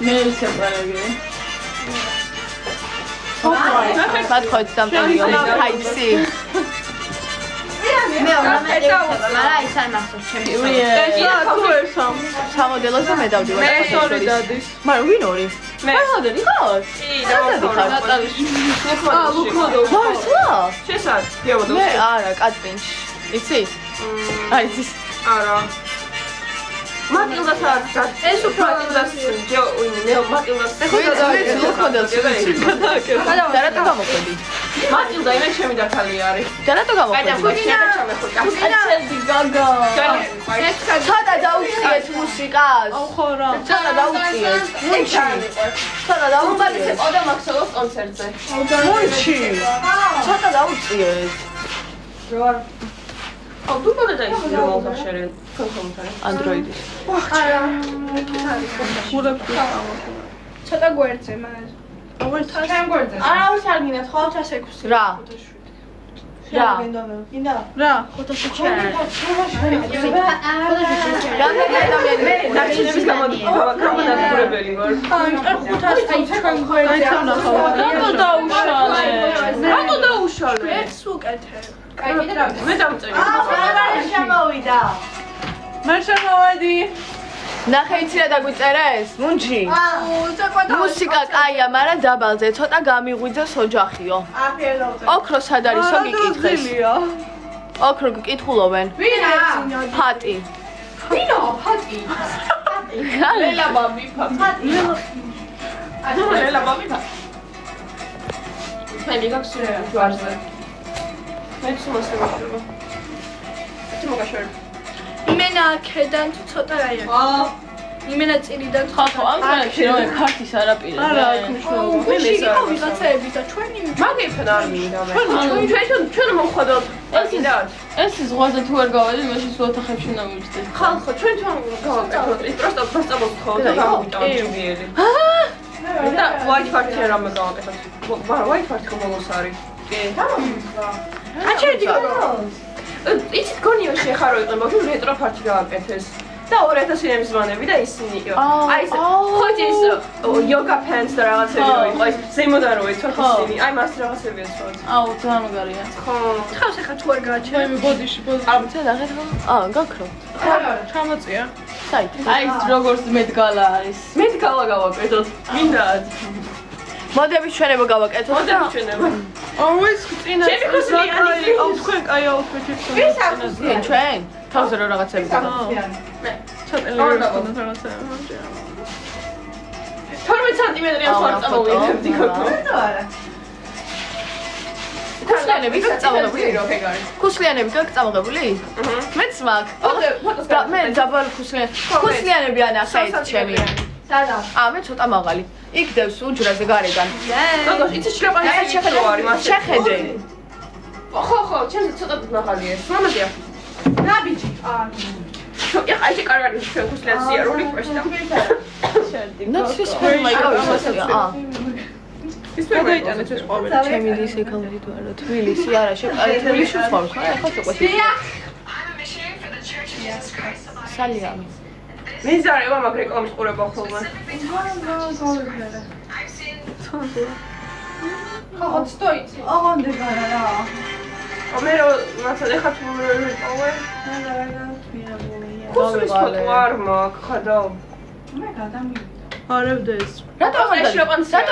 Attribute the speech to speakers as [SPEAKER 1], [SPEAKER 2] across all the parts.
[SPEAKER 1] მე შეყვარები.
[SPEAKER 2] მათხოვით დამტანიო ჰაიფსი.
[SPEAKER 3] მე არა ის არ მახსოვს ჩემი.
[SPEAKER 2] სამოდელოზე მე დავდივარ.
[SPEAKER 1] მე ორი დადის.
[SPEAKER 2] მაგრამ ვინ ორი?
[SPEAKER 1] მე
[SPEAKER 2] ხოდები ხარ?
[SPEAKER 1] ნატალიში.
[SPEAKER 2] მართლა?
[SPEAKER 1] შესად? გეოდო.
[SPEAKER 2] მე არა, კატბინში. იცი? აი ის.
[SPEAKER 1] არა. მატილდასაც ეს უფრო მატილდას მე მატილდას
[SPEAKER 2] და რატო გამოყვები?
[SPEAKER 1] მატილდა იმენ ჩემი დათალი არის.
[SPEAKER 2] და რატო გამოყვები? ცოტა დაუწიეთ მუსიკას.
[SPEAKER 1] ხო რა.
[SPEAKER 2] ცოტა დაუწიეთ. ცოტა დაუწიეთ.
[SPEAKER 1] ოდა მაქსოვოს კონცერტზე.
[SPEAKER 2] მუნჩი. ცოტა დაუწიეთ.
[SPEAKER 1] აუ თუ მოდა დაიწყე რომ აღშერენ კონსოლთან.
[SPEAKER 2] Android-ის.
[SPEAKER 3] არა.
[SPEAKER 4] ცოტა გვერდზე მას.
[SPEAKER 1] ჩემ გვერდზე.
[SPEAKER 4] არა უსარგინეთ ხო 106.
[SPEAKER 2] რა? რა?
[SPEAKER 4] რა?
[SPEAKER 3] 507 არა.
[SPEAKER 2] რამდენი ადამიანი მე
[SPEAKER 1] დარჩენების გამოდადებული ვარ.
[SPEAKER 4] აი 500 აი ჩვენ გვერდზე.
[SPEAKER 1] რატო დაუშალე? რატო დაუშალე?
[SPEAKER 4] ეს უკეთე.
[SPEAKER 1] მე დამწერი.
[SPEAKER 2] აღარ შემოვიდა.
[SPEAKER 4] მე შემოვედი.
[SPEAKER 2] ნახე იცი რა დაგვიწერეს? მუნჩი. მუსიკა კაია, მაგრამ დაბალზე ცოტა გამიღვიძეს ოჯახიო. ოქრო სად არის? სო გიკითხეს. ოქრო გიკითხულობენ.
[SPEAKER 4] ვინა?
[SPEAKER 2] ფატი.
[SPEAKER 4] ვინო? ფატი.
[SPEAKER 1] ლელა მამი ფატი. ლელა მამი ფატი. მე გაქვს ჯვარზე. მე შემოსწრება. თუ მოგაშორებ.
[SPEAKER 4] იმენა ქედან თუ ცოტა რაიონი. იმენა წილიდან
[SPEAKER 1] ხო, ამ ხალხში რომ ფარტის არაპირე.
[SPEAKER 4] არა, მნიშვნელობა. მე იყო ვიღაცაები და ჩვენი
[SPEAKER 1] მაგეფენ არ მინდა მე. ჩვენ მომხდოდ. ეს ზღვაზე თუ არ გავედი, მე შესვათახებში ნამივიწყდი. ხალხო, ჩვენ გავაკეთოთ. ის პროსტო დასწავლოთ ხო და გამოვიტანოთ ჯულიელი. და white party რა მოგავაკეთოთ. white party ხომოს არის. კი. აჩერდი იცით გონიო შეხარო იყო მაგრამ რეტრო ფარტი გავაკეთეს და 2000 ნემის ზმანები და ისინი იყო აი ეს ხოჭი ის იოგა პენს და რაღაცები იყო ის ზემოდან რო იცოთ ისინი აი მას რაღაცები ეცოთ
[SPEAKER 2] აუ ძალიან მაგარია.
[SPEAKER 1] ხო
[SPEAKER 4] ხავს ახლა თუ არ გააჩერე
[SPEAKER 1] მე ბოდიში
[SPEAKER 2] ამცა ნახეთ ხო? გაქრო.
[SPEAKER 4] ჩამოწია
[SPEAKER 2] საით?
[SPEAKER 1] აი ეს როგორც მედგალა არის მედგალა გავაკეთოთ მინდათ
[SPEAKER 2] მოდები ჩვენება გავაკეთოთ.
[SPEAKER 1] მოდები ჩვენება
[SPEAKER 4] აუ ეს წინა
[SPEAKER 1] ჩემი ხოსიანი
[SPEAKER 4] აუ თქვენ კაი აუთფიტი
[SPEAKER 1] ვის აქვს
[SPEAKER 2] ჩვენ? თავზე რო რაღაცები გაქვს.
[SPEAKER 1] მე
[SPEAKER 4] ცოტა რაღაცა
[SPEAKER 1] 12 სანტიმეტრი ამ ხარ წამოვიდებდი გოგო
[SPEAKER 2] ქუსლიანები გაქვს წამოღებული? ქუსლიანები გაქვს წამოღებული? მეც მაქვს. და მე დაბალ ქუსლიანები ანახე ის ჩემი.
[SPEAKER 4] სადა
[SPEAKER 2] მე ცოტა მაღალი. იქ დევს უჯრაზე გარეგან.
[SPEAKER 1] გოგო იცი შრაპანი
[SPEAKER 2] შეხედე არის მას. შეხედე.
[SPEAKER 1] ხო, ჩემს ცოტა მაღალია. მამადია.
[SPEAKER 4] რა ბიჭი
[SPEAKER 1] აი ეს კარგი ჩვენ ქუსლიანსია როლი პრესტა.
[SPEAKER 2] ნაცის ფერმა იკავებს.
[SPEAKER 1] ის გადაიტანეთ ეს ყვავილი.
[SPEAKER 2] ჩემი ისე კალორი თუ არა თბილისი არა თბილისში ვცხოვრობ ხო ახლა შეყვეთ სალიანი
[SPEAKER 1] მიზარება მაგ რეკლამის ყურება ხოლმე
[SPEAKER 4] ხო стоит აღანდებარა რა
[SPEAKER 1] მე რო მაცა ეხა თუ ვიყავე კუსლის ფოტოარ მაგ ხადავ
[SPEAKER 4] მე გადამივიდა
[SPEAKER 2] არევდეს რატო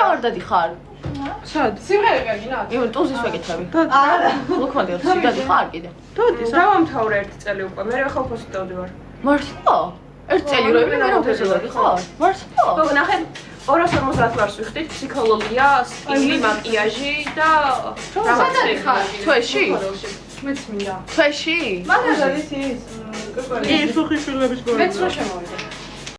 [SPEAKER 2] აღარ დადიხარ
[SPEAKER 4] სად სიმღერები აგინათ
[SPEAKER 2] იმენ ტუზის ვეკითხები არა ლოქმადიო სიგადი ხარ კიდე
[SPEAKER 1] დადის დავამთავრე ერთი წელი უკვე მე ხა უფასოდ დავდივარ
[SPEAKER 2] მართლა ერთ წელი რო იმენ რა უფასოდ დადიხარ მართლა
[SPEAKER 1] გოგო ნახე 250 ლარს ვიხდით ფსიქოლოგია, სტილი, მაკიაჟი და
[SPEAKER 4] სადაც ხარ
[SPEAKER 2] თვეში
[SPEAKER 4] მეც მინდა
[SPEAKER 2] თვეში
[SPEAKER 4] მაგას არის ის
[SPEAKER 1] ის უხიშვილების გორა
[SPEAKER 4] მეც რო შემოვიდა